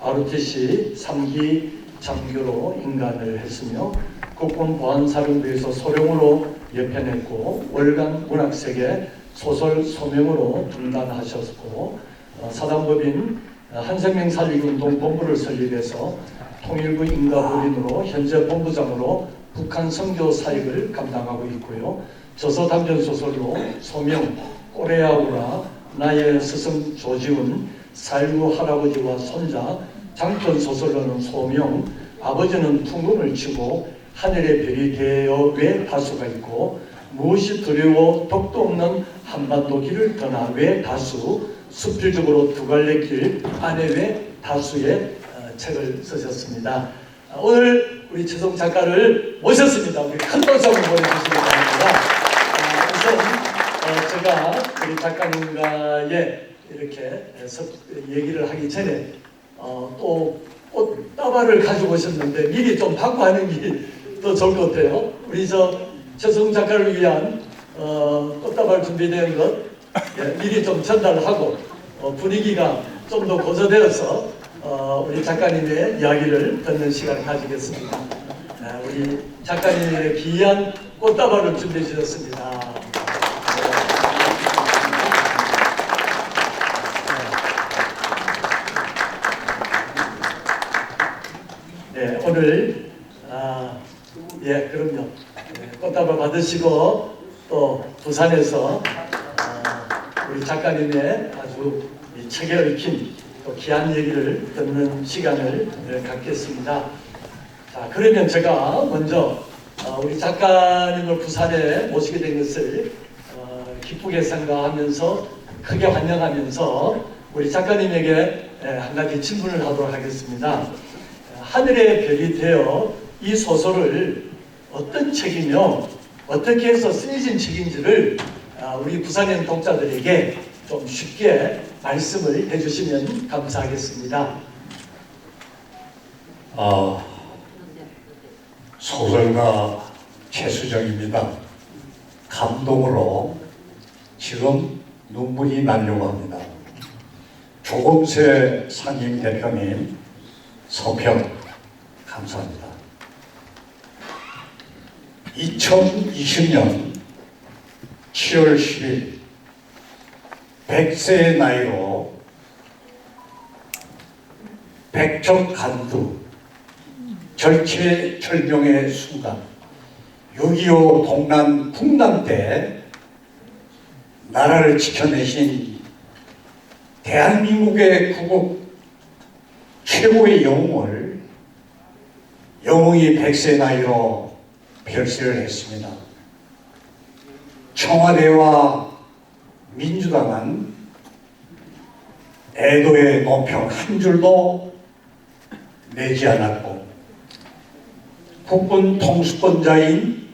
ROTC 3기 장교로 임관을 했으며 국군 보안사령부에서 소령으로 예편했고 월간 문학세계 소설 소명으로 등단하셨고 사단법인 한생명 살리기운동 본부를 설립해서 통일부 인가부인으로 현재 본부장으로 북한 선교 사역을 감당하고 있고요. 저서단편소설로 소명, 꼬레아우라, 나의 스승 조지훈, 살구 할아버지와 손자, 장편소설로는 소명, 아버지는 풍문을 치고 하늘의 별이 되어 왜 다수가 있고 무엇이 두려워 독도 없는 한반도 길을 떠나 왜 다수, 수필적으로 두 갈래 길 안에 왜 다수의 책을 쓰셨습니다. 오늘 우리 최성 작가를 모셨습니다. 우리 큰 박수 한번 보내주시기 바랍니다. 우선 제가 우리 작가님과의 이렇게 얘기를 하기 전에 또 꽃다발을 가지고 오셨는데 미리 좀 받고 하는 게 더 좋을 것 같아요. 우리 최성 작가를 위한 꽃다발 준비된 것 미리 좀 전달하고 분위기가 좀 더 고조되어서 우리 작가님의 이야기를 듣는 시간을 가지겠습니다. 우리 작가님의 귀한 꽃다발을 준비해 주셨습니다. 네, 오늘 그럼요. 꽃다발 받으시고 또 부산에서 우리 작가님의 아주 책에 얽힌 또 귀한 얘기를 듣는 시간을 갖겠습니다. 자, 그러면 제가 먼저 우리 작가님을 부산에 모시게 된 것을 기쁘게 생각하면서 크게 환영하면서 우리 작가님에게 한 가지 질문을 하도록 하겠습니다. 하늘의 별이 되어 이 소설을 어떤 책이며 어떻게 해서 쓰여진 책인지를 우리 부산인 독자들에게 좀 쉽게 말씀을 해주시면 감사하겠습니다. 소설가 최수정입니다. 감동으로 지금 눈물이 나려고 합니다. 조검세 상임 대표님 서평 감사합니다. 2020년 7월 10일 100세의 나이로 백척간두 절체절명의 순간 6.25 동란 풍랑 때 나라를 지켜내신 대한민국의 구국 최고의 영웅을 영웅이 100세 나이로 별세를 했습니다. 청와대와 민주당은 애도의 노평 한 줄도 내지 않았고 국군 통수권자인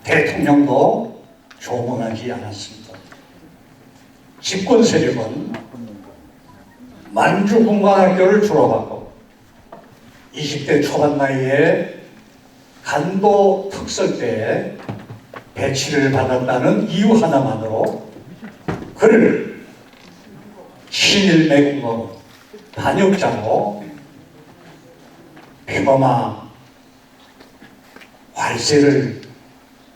대통령도 조문하지 않았습니다. 집권 세력은 만주군관학교를 졸업하고 20대 초반 나이에 간도 특설대에 배치를 받았다는 이유 하나만으로 그를 친일매국노 반역자로 폐범아 활세를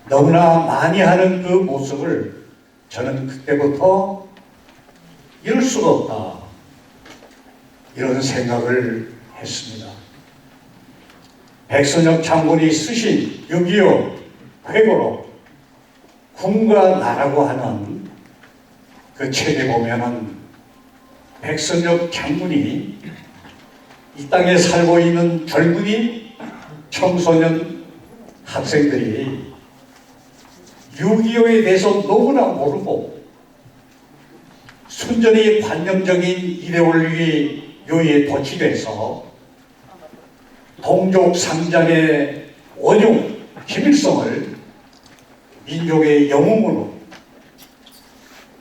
너무나 많이 하는 그 모습을 저는 그때부터 이럴 수가 없다 이런 생각을 했습니다. 백선엽 장군이 쓰신 6.25 회고록 군과 나라고 하는 그 책에 보면은 백선엽 장군이 이 땅에 살고 있는 젊은이 청소년 학생들이 6.25에 대해서 너무나 모르고 순전히 관념적인 이데올기에 도취돼서 동족 상장의 원흉 김일성을 민족의 영웅으로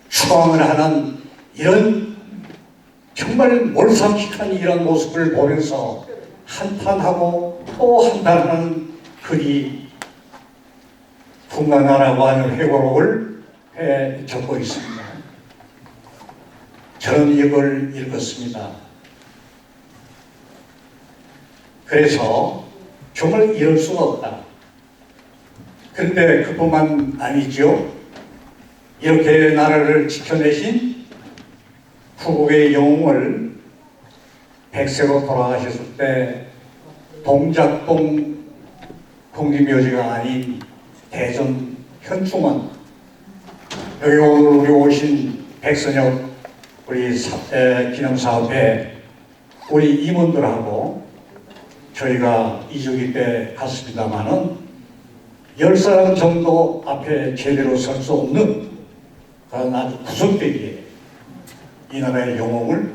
추앙을 하는 이런 정말 몰상식한 이런 모습을 보면서 한탄하고 또 한탄하는 글이 군가나라고 하는 회고록을 적고 있습니다. 저는 이걸 읽었습니다. 그래서 정말 이럴 수가 없다. 그런데 그뿐만 아니죠. 이렇게 나라를 지켜내신 후국의 영웅을 백세로 돌아가셨을 때 동작동 국립묘지가 아닌 대전 현충원, 여기 오늘 오신 백선엽 우리 기념사업회 우리 임원들하고 저희가 2주기 때 갔습니다마는 10사람 정도 앞에 제대로 설 수 없는 그런 아주 구석대기에 이 나라의 영웅을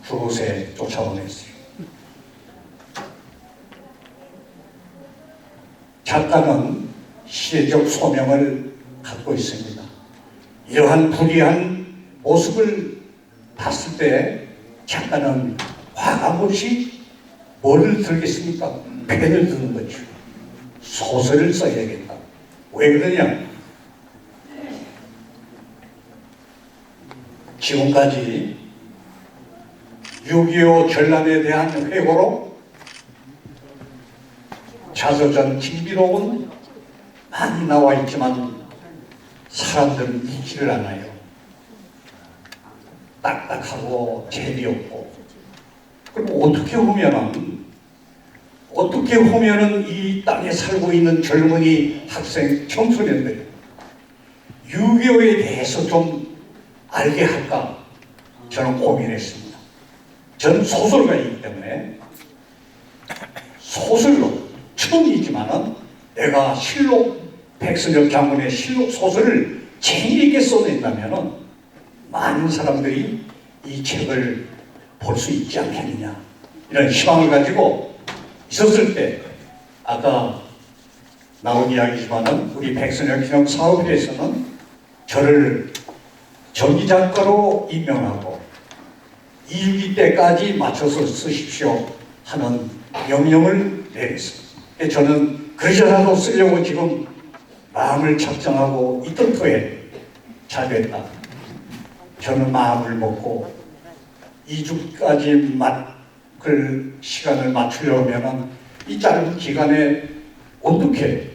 그곳에 쫓아오냈어요. 작가는 시대적 소명을 갖고 있습니다. 이러한 불의한 모습을 봤을 때 작가는 과감없이 뭐를 들겠습니까? 펜을 드는 거죠. 소설을 써야겠다. 왜 그러냐? 지금까지 6.25 전란에 대한 회고로 자서전 징비록은 많이 나와 있지만 사람들은 읽지를 않아요. 딱딱하고 재미없고. 그럼 어떻게 보면은 이 땅에 살고 있는 젊은이, 학생, 청소년들 6.25에 대해서 좀 알게 할까 저는 고민했습니다. 저는 소설가이기 때문에 소설로 처음이지만은 내가 실록, 백선엽 장군의 실록 소설을 재미있게 써낸다면은 많은 사람들이 이 책을 볼 수 있지 않겠느냐 이런 희망을 가지고 있었을 때 아까 나온 이야기지만은 우리 백선엽 기념사업회에서는 저를 전기작가로 임명하고 2주기 때까지 맞춰서 쓰십시오 하는 명령을 내렸습니다. 저는 그러셔라도 쓰려고 지금 마음을 작정하고 있던 터에 자료했다. 저는 마음을 먹고 2주까지 그 시간을 맞추려면 이 짧은 기간에 어떻게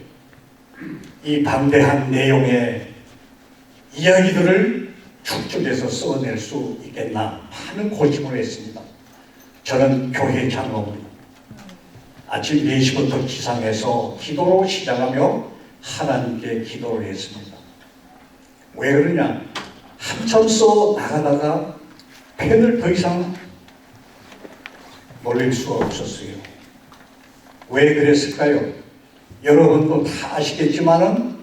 이 방대한 내용의 이야기들을 축적해서 써낼 수 있겠나 하는 고심을 했습니다. 저는 교회 장로입니다. 아침 4시부터 기상해서 기도로 시작하며 하나님께 기도를 했습니다. 왜 그러냐? 한참 써 나가다가 펜을 더 이상 놀릴 수가 없었어요. 왜 그랬을까요? 여러분도 다 아시겠지만은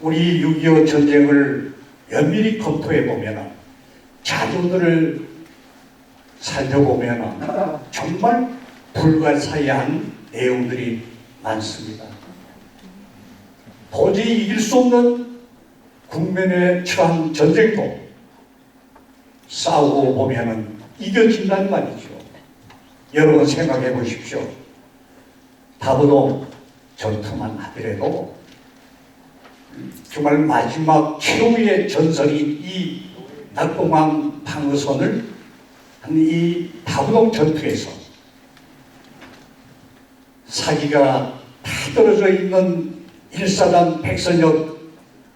우리 6.25 전쟁을 면밀히 검토해보면 자료들을 살펴보면 정말 불가사의한 내용들이 많습니다. 도저히 이길 수 없는 국면에 처한 전쟁도 싸우고 보면 이겨진다는 말이죠. 여러분 생각해 보십시오. 다부동 전투만 하더라도 정말 마지막 최후의 전설이 이 낙동강 방어선을 한 이 다부동 전투에서 사기가 다 떨어져 있는 1사단 백선엽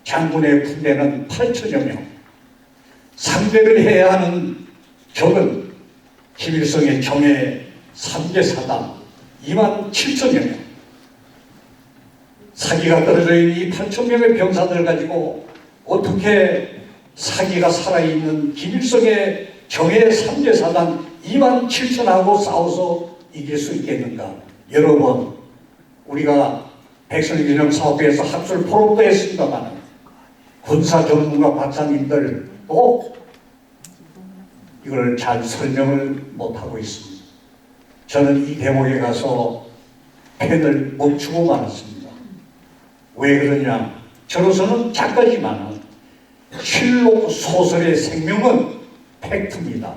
장군의 군대는 8천여 명, 상대를 해야 하는 적은 김일성의 정예 3개 사단 2만 7천여 명, 사기가 떨어져 있는 이 8천 명의 병사들을 가지고 어떻게 사기가 살아있는 김일성의 정예 3개 사단 2만 7천하고 싸워서 이길 수 있겠는가? 여러분, 우리가 백선엽 기념사업회에서 학술 포럼도 했습니다만 군사 전문가 박사님들 또 이걸 잘 설명을 못하고 있습니다. 저는 이 대목에 가서 펜을 멈추고 말았습니다. 왜 그러냐? 저로서는 작가지만 실록 소설의 생명은 팩트입니다.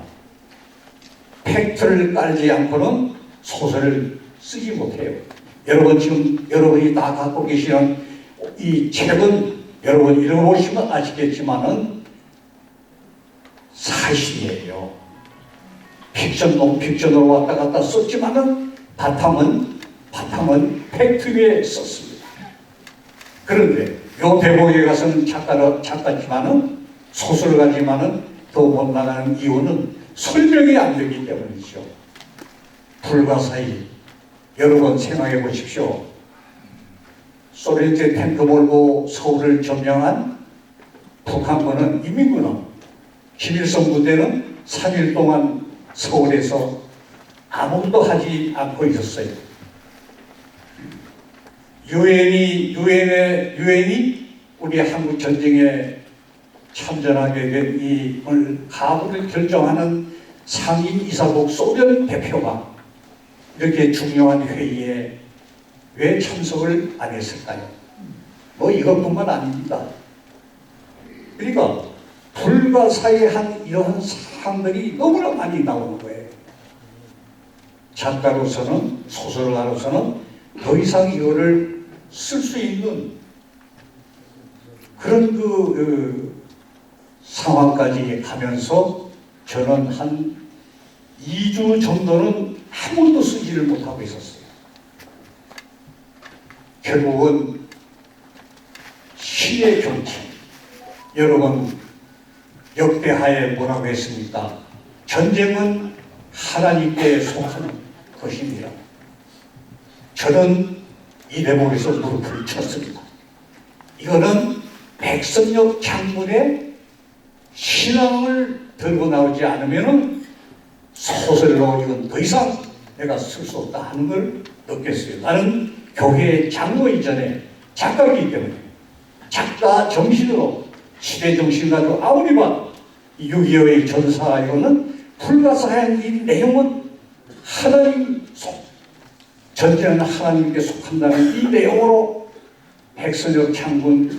팩트를 깔지 않고는 소설을 쓰지 못해요. 여러분 지금 여러분이 다 갖고 계시는 이 책은 여러분 읽어보시면 아시겠지만은 사실이에요. 픽션, 논픽션으로 왔다 갔다 썼지만은 바탕은 팩트 위에 썼습니다. 그런데 요 대목에 가서는 작가지만은 소설가지만은 더 못 나가는 이유는 설명이 안 되기 때문이죠. 불가사의 여러분 생각해 보십시오. 소련 때 탱크 몰고 서울을 점령한 북한군은 인민군은 김일성 부대는 3일 동안 서울에서 아무것도 하지 않고 있었어요. 유엔이 우리 한국 전쟁에 참전하게 된 이 가부를 결정하는 상임이사국 소련 대표가 이렇게 중요한 회의에 왜 참석을 안 했을까요? 뭐 이것뿐만 아닙니다. 그러니까 불가사의한 이런 사항들이 너무나 많이 나오는 거예요. 작가로서는, 소설가로서는 더 이상 이거를 쓸 수 있는 그런 상황까지 가면서 저는 한 2주 정도는 아무것도 쓰지를 못하고 있었어요. 결국은 신의 경치. 여러분, 역대하에 뭐라고 했습니까? 전쟁은 하나님께 속하는 것입니다. 저는 이 대목에서 무릎을 쳤습니다. 이거는 백선엽 장군의 신앙을 들고 나오지 않으면 소설로 이건 더 이상 내가 쓸 수 없다 하는 걸 느꼈어요. 나는 교회 장로 이전에 작가이기 때문에 작가 정신으로 시대 정신 가지고 아무리 봐 6.25의 전사 이거는 불가사의한 이 내용은 하나님 전쟁은 하나님께 속한다는 이 내용으로 백선엽 장군의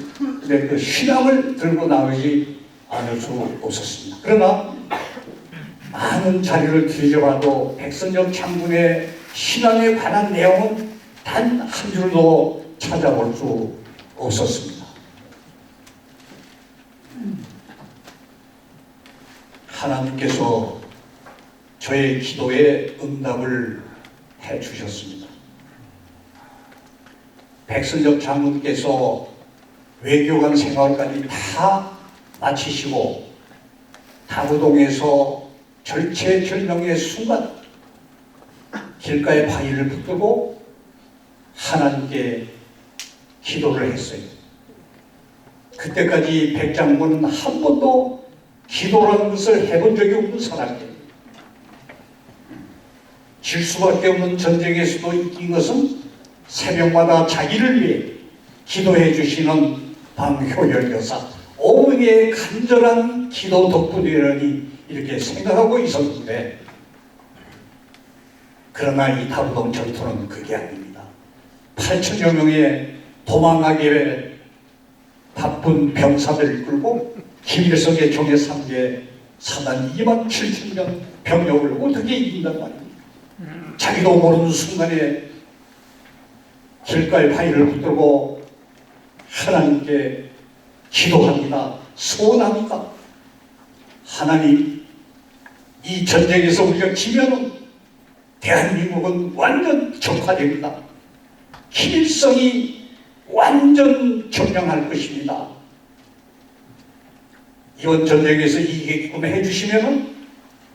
그 신앙을 들고 나오지 않을 수 없었습니다. 그러나 많은 자료를 뒤져봐도 백선엽 장군의 신앙에 관한 내용은 단 한 줄도 찾아볼 수 없었습니다. 하나님께서 저의 기도에 응답을 해 주셨습니다. 백선엽 장군께서 외교관 생활까지 다 마치시고 다구동에서 절체절명의 순간 길가에 바위를 붙들고 하나님께 기도를 했어요. 그때까지 백 장군은 한 번도 기도라는 것을 해본 적이 없는 사람이에요. 질 수밖에 없는 전쟁에서도 이긴 것은 새벽마다 자기를 위해 기도해 주시는 방효열 여사 어머니의 간절한 기도 덕분이라니 이렇게 생각하고 있었는데, 그러나 이 다구동 전투는 그게 아닙니다. 8천여 명의 도망가게 바쁜 병사들을 끌고 김일성의 정예 3개 사단 2만 7천 명 병력을 어떻게 이긴단 말입니까? 자기도 모르는 순간에 길가에 바위를 붙들고 하나님께 기도합니다. 소원합니다. 하나님, 이 전쟁에서 우리가 지면은 대한민국은 완전 적화됩니다. 김일성이 완전 점령할 것입니다. 이번 전쟁에서 이기게끔 해주시면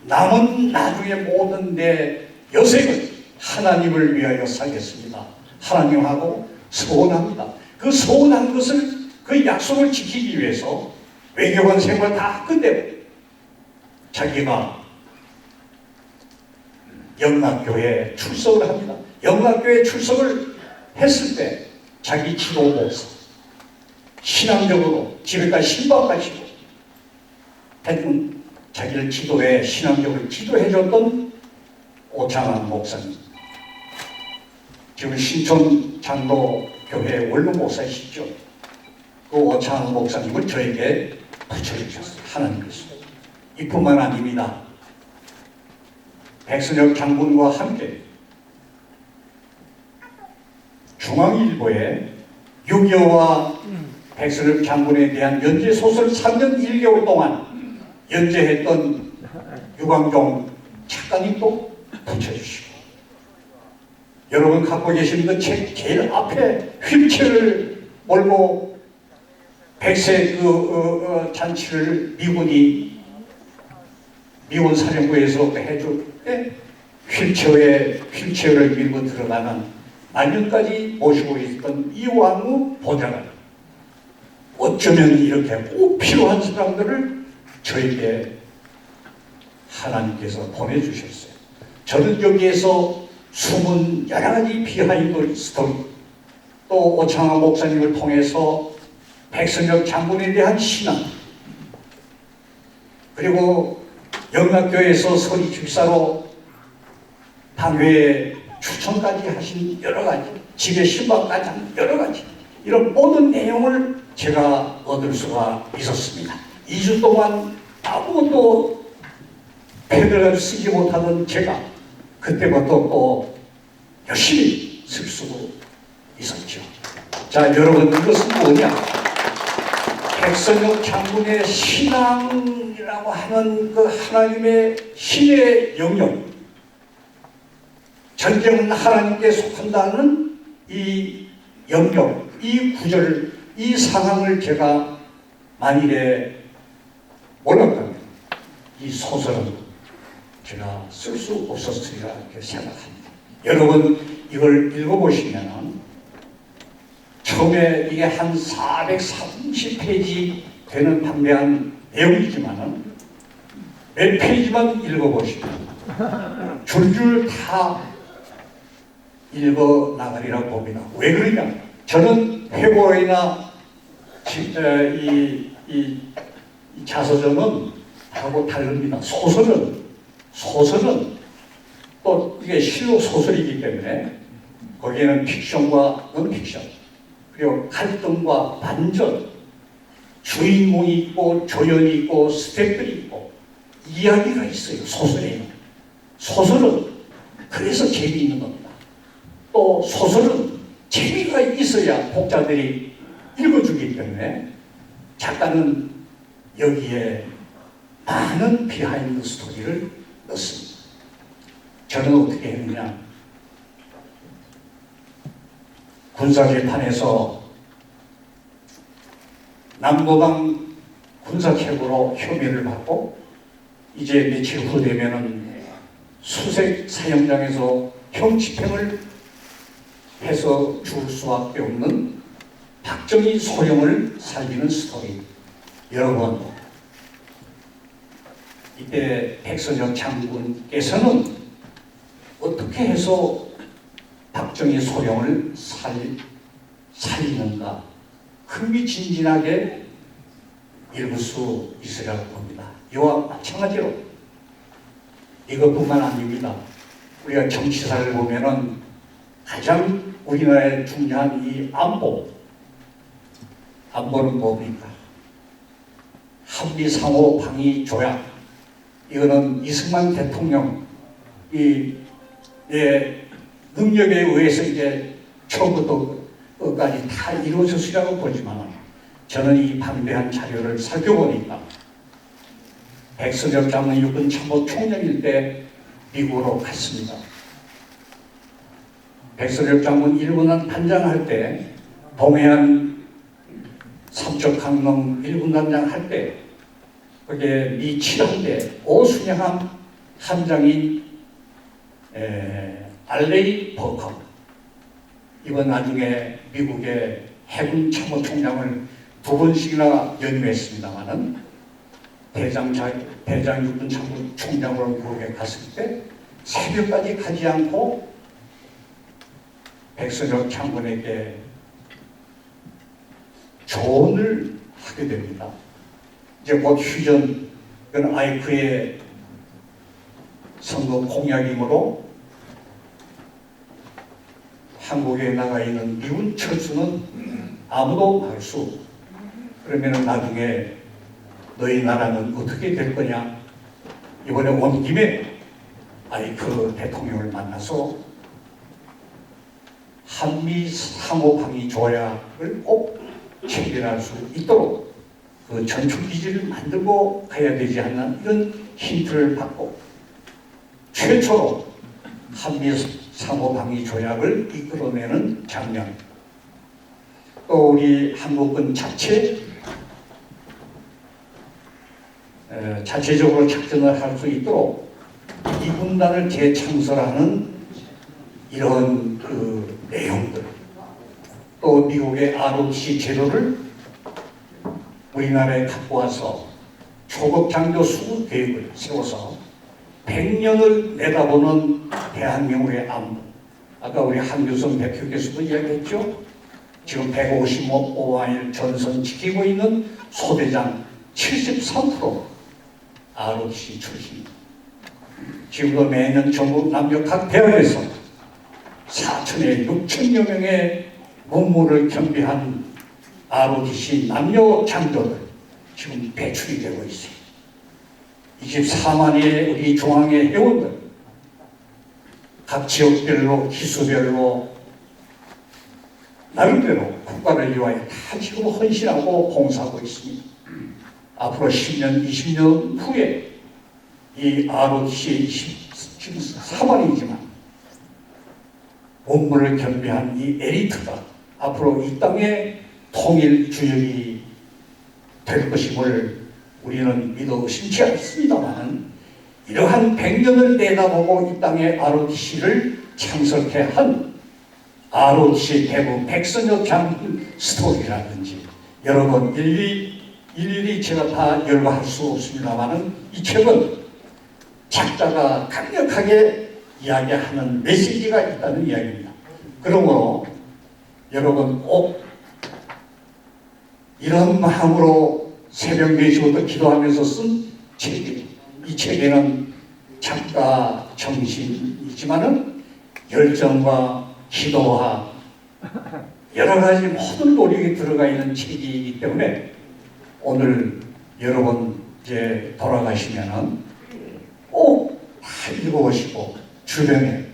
남은 나중에 모든 내 여생을 하나님을 위하여 살겠습니다. 하나님하고 소원합니다. 그 소원한 것을, 그 약속을 지키기 위해서 외교관 생활 다 끝내고 자기가 영락교회에 출석을 합니다. 영락교회에 출석을 했을 때 자기 지도 목사 신앙적으로 집에까지 신방하시고 하여튼 자기를 지도해 신앙적으로 지도해줬던 오창환 목사님, 지금 신촌 장로교회 원로 목사이시죠. 그 오창환 목사님을 저에게 붙여주셨어요. 하나님께서. 이뿐만 아닙니다. 백선엽 장군과 함께 중앙일보에 6.25와 백선엽 장군에 대한 연재소설 3년 1개월 동안 연재했던 유광종 작가 작가님도 붙여주시고, 여러분 갖고 계신 그 책 제일 앞에 휠체어를 몰고 백세 잔치를 미군 사령부에서 해줄 때 휠체어를 밀고 들어가는 만년까지 모시고 있던 이왕우 보좌관, 어쩌면 이렇게 꼭 필요한 사람들을 저에게 하나님께서 보내주셨어요. 저는 여기에서 숨은 여러 가지 비하인드 스토리, 또 오창하 목사님을 통해서 백선엽 장군에 대한 신앙, 그리고 영락교회에서 서리 집사로 당회에 추천까지 하신 여러 가지, 집에 신방까지 한 여러 가지, 이런 모든 내용을 제가 얻을 수가 있었습니다. 2주 동안 아무것도 펜을 쓰지 못하던 제가 그때부터 또 열심히 쓸 수 있었죠. 자, 여러분, 이것은 뭐냐? 백선엽 장군의 신앙이라고 하는 그 하나님의 신의 영역, 전쟁은 하나님께 속한다는 이 영역, 이 구절, 이 상황을 제가 만일에 몰랐다면 이 소설은 제가 쓸 수 없었으리라 이렇게 생각합니다. 여러분, 이걸 읽어보시면 처음에 이게 한 430페이지 되는 방대한 내용이지만 몇 페이지만 읽어보시면 줄줄 다 읽어나가리라고 봅니다. 왜 그러냐? 저는 회고이나 이 자서전은 하고 다릅니다. 소설은 또 이게 실록 소설이기 때문에 거기에는 픽션과 논픽션, 그리고 갈등과 반전, 주인공이 있고 조연이 있고 스태프들이 있고 이야기가 있어요. 소설은 그래서 재미있는 겁니다. 또 소설은 재미가 있어야 독자들이 읽어주기 때문에 작가는 여기에 많은 비하인드 스토리를 넣습니다. 저는 어떻게 했느냐? 군사재판에서 남도당 군사체고로 혐의를 받고 이제 며칠 후 되면은 수색 사형장에서 형 집행을 해서 죽을 수밖에 없는 박정희 소령을 살리는 스토리. 여러분, 이때 백선엽 장군께서는 어떻게 해서 박정희 소령을 살리는가 흥미진진하게 읽을 수 있으라고 봅니다. 이와 마찬가지로 이것뿐만 아닙니다. 우리가 정치사를 보면은 가장 우리나라에 중요한 이 안보는 뭡니까? 한미 상호 방위 조약. 이거는 이승만 대통령 능력에 의해서 이제 처음부터 끝까지 다 이루어졌으라고 보지만 저는 이 방대한 자료를 살펴보니까 백선엽 장군 육군 참모 총령일 때 미국으로 갔습니다. 백선엽 장군 일군단 단장할 때, 동해안 삼척항농 일군 단장할 때, 거기에 미 7함대 오순양함 함장인 알레이 버커, 이번 나중에 미국의 해군 참모총장을 2번씩이나 연임했습니다마는 대장 육군 참모총장으로 미국에 갔을 때 새벽까지 가지 않고 백선엽 장군에게 조언을 하게 됩니다. 이제 곧 휴전, 이건 아이크의 선거 공약이므로 한국에 나가 있는 미군 철수는 아무도 알 수. 그러면 나중에 너희 나라는 어떻게 될 거냐? 이번에 온 김에 아이크 대통령을 만나서 한미 상호 방위 조약을 꼭 체결할 수 있도록 그 전투 기지를 만들고 가야 되지 않나, 이런 힌트를 받고 최초로 한미 상호방위 조약을 이끌어내는 장면, 또 우리 한국군 자체적으로 작전을 할 수 있도록 이 군단을 재창설하는 이런 그 내용들, 또 미국의 ROTC 제도를 우리나라에 갖고 와서 초급 장교 수급 계획을 세워서 100년을 내다보는 대한민국의 안보. 아까 우리 한규성 대표께서도 이야기했죠. 지금 155마일 전선 지키고 있는 소대장 73% ROTC 출신. 지금도 매년 전국 남녀 각 대학에서 4천에 6천여 명의 문무를 겸비한 ROTC 남녀 장교들 지금 배출이 되고 있어요. 24만의 우리 중앙의 회원들, 각 지역별로 기수별로 나름대로 국가를 위하여 다 지금 헌신하고 봉사하고 있습니다. 앞으로 10년, 20년 후에 이 ROTC 지금 4만이지만 원문을 겸비한 이 에리트가 앞으로 이 땅의 통일 주역이 될 것임을 우리는 믿어 의심치 않습니다만, 이러한 100년을 내다보고 이 땅에 ROTC를 창설케 한 ROTC 대부 백선엽 장군 스토리라든지 여러 번 일일이 제가 다 열거할 수 없습니다만, 이 책은 작가가 강력하게 이야기하는 메시지가 있다는 이야기입니다. 그러므로 여러분 꼭 이런 마음으로 새벽 4시부터 기도하면서 쓴 책이, 이 책에는 작가 정신이지만은 열정과 기도와 여러 가지 모든 노력이 들어가 있는 책이기 때문에 오늘 여러분 이제 돌아가시면은 꼭 다 읽어보시고 주변에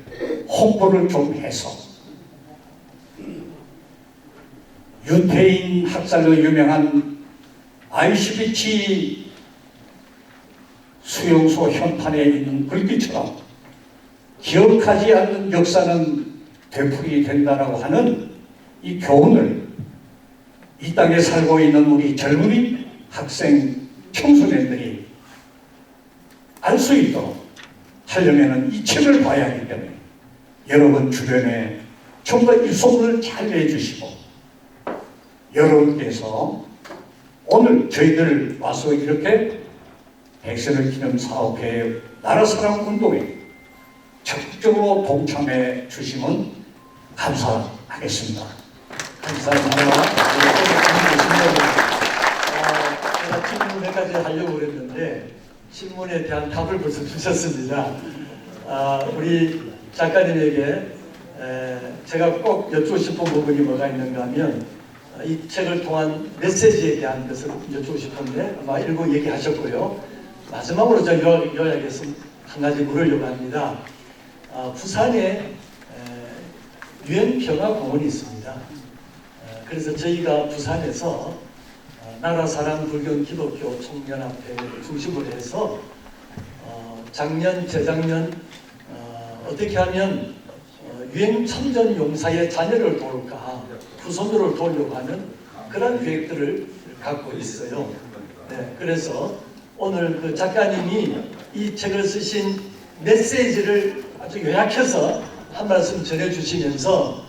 홍보를 좀 해서, 윤태인 학살로 유명한 ICBC 수용소 현판에 있는 글귀처럼 기억하지 않는 역사는 되풀이 된다라고 하는 이 교훈을 이 땅에 살고 있는 우리 젊은이, 학생, 청소년들이 알 수 있도록 하려면 이 책을 봐야 하기 때문에 여러분 주변에 좀 더 이 소문을 잘 내주시고, 여러분께서 오늘 저희들 와서 이렇게 백세를 기념 사업회 나라사랑 운동에 적극적으로 동참해 주시면 감사하겠습니다. 감사합니다. 제가 질문 몇 가지 하려고 그랬는데 질문에 대한 답을 벌써 주셨습니다. 우리 작가님에게 제가 꼭 여쭙고 싶은 부분이 뭐가 있는가 하면, 이 책을 통한 메시지에 대한 것을 여쭙고 싶은데 아마 일부 얘기하셨고요. 마지막으로 제가 요약해서 한 가지 물으려고 합니다. 부산에 유엔평화공원이 있습니다. 그래서 저희가 부산에서 나라사랑 불경 기독교 총연합회를 중심으로 해서 작년, 재작년 어떻게 하면 유엔 참전 용사의 자녀를 도울까, 후손들을 도우려고 하는 그런 계획들을 갖고 있어요. 네, 그래서 오늘 그 작가님이 이 책을 쓰신 메시지를 아주 요약해서 한 말씀 전해주시면서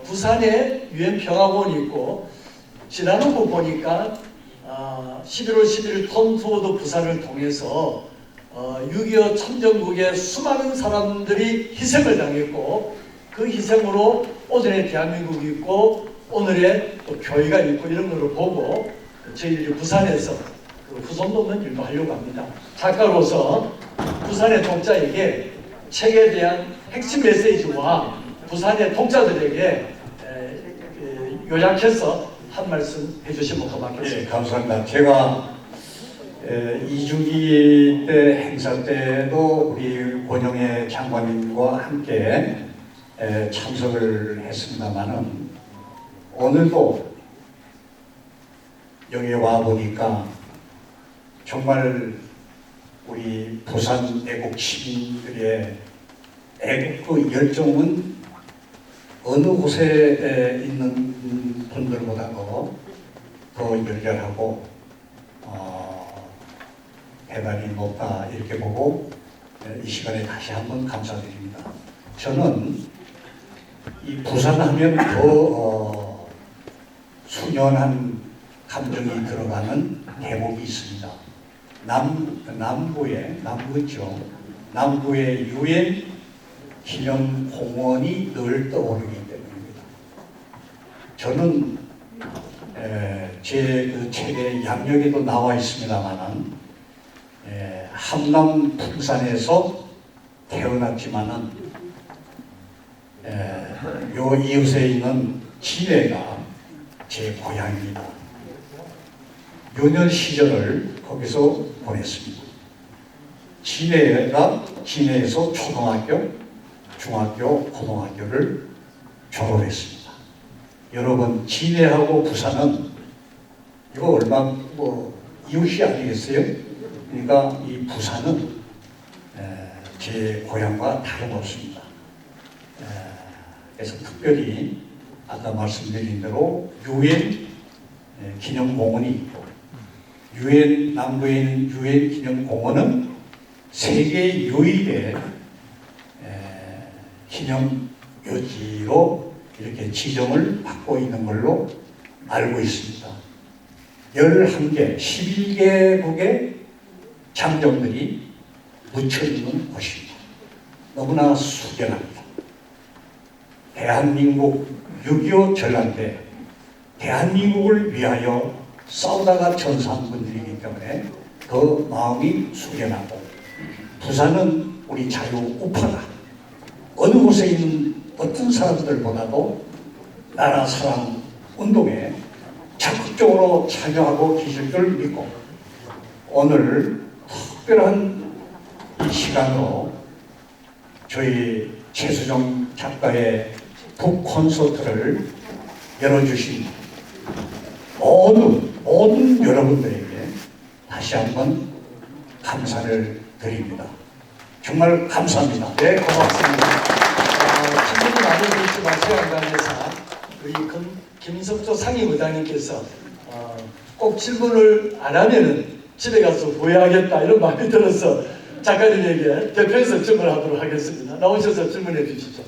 부산에 유엔평화공원이 있고, 지난후 보니까 11월 11일 톰투어도 부산을 통해서 6.25 참전국의 수많은 사람들이 희생을 당했고, 그 희생으로 오늘의 대한민국이 있고 오늘의 또 교회가 있고 이런 것을 보고 저희들이 부산에서 그 후손 돕는 일도 하려고 합니다. 작가로서 부산의 독자에게 책에 대한 핵심 메시지와 부산의 독자들에게 요약해서 한 말씀 해주시면 고맙겠습니다. 네, 감사합니다. 제가 2주기 때 행사 때도 우리 권영애 장관님과 함께 참석을 했습니다만은, 오늘도 여기 와 보니까 정말 우리 부산 애국 시민들의 애국 그 열정은 어느 곳에 있는 분들보다도 더 열렬하고 해발이 높다 이렇게 보고 이 시간에 다시 한번 감사드립니다. 저는 이 부산하면 더 순연한 감정이 들어가는 대목이 있습니다. 남부죠. 남부의 유엔 기념공원이 늘 떠오르기 때문입니다. 저는 제 그 책의 양력에도 나와 있습니다만은 함남 풍산에서 태어났지만은 요 이웃에 있는 진해가 제 고향입니다. 유년 시절을 거기서 보냈습니다. 진해에서 초등학교, 중학교, 고등학교를 졸업했습니다. 여러분, 진해하고 부산은 이거 얼마 이웃이 아니겠어요? 그러니까 이 부산은 제 고향과 다름없습니다. 그래서 특별히 아까 말씀드린 대로 유엔 기념공원이 있고 남부에 있는 유엔 기념공원은 세계 유일의 기념 묘지로 이렇게 지정을 받고 있는 걸로 알고 있습니다. 11개, 11개국의 장정들이 묻혀 있는 곳입니다. 너무나 숙연합니다. 대한민국 6.25 전란 때 대한민국을 위하여 싸우다가 전사한 분들이기 때문에 더 마음이 숙연하고, 부산은 우리 자유 우파가 어느 곳에 있는 어떤 사람들보다도 나라 사랑 운동에 적극적으로 참여하고 계실 줄 믿고, 오늘 특별한 이 시간으로 저희 최수종 작가의 북 콘서트를 열어주신 모든 여러분들에게 다시 한번 감사를 드립니다. 정말 감사합니다. 네, 고맙습니다. 질문이 많이 있지만 시간 관계상 우리 김석조 상임의장님께서 꼭 질문을 안 하면은 집에 가서 후회하겠다 이런 마음이 들어서 작가님에게 대표해서 질문하도록 하겠습니다. 나오셔서 질문해 주시죠.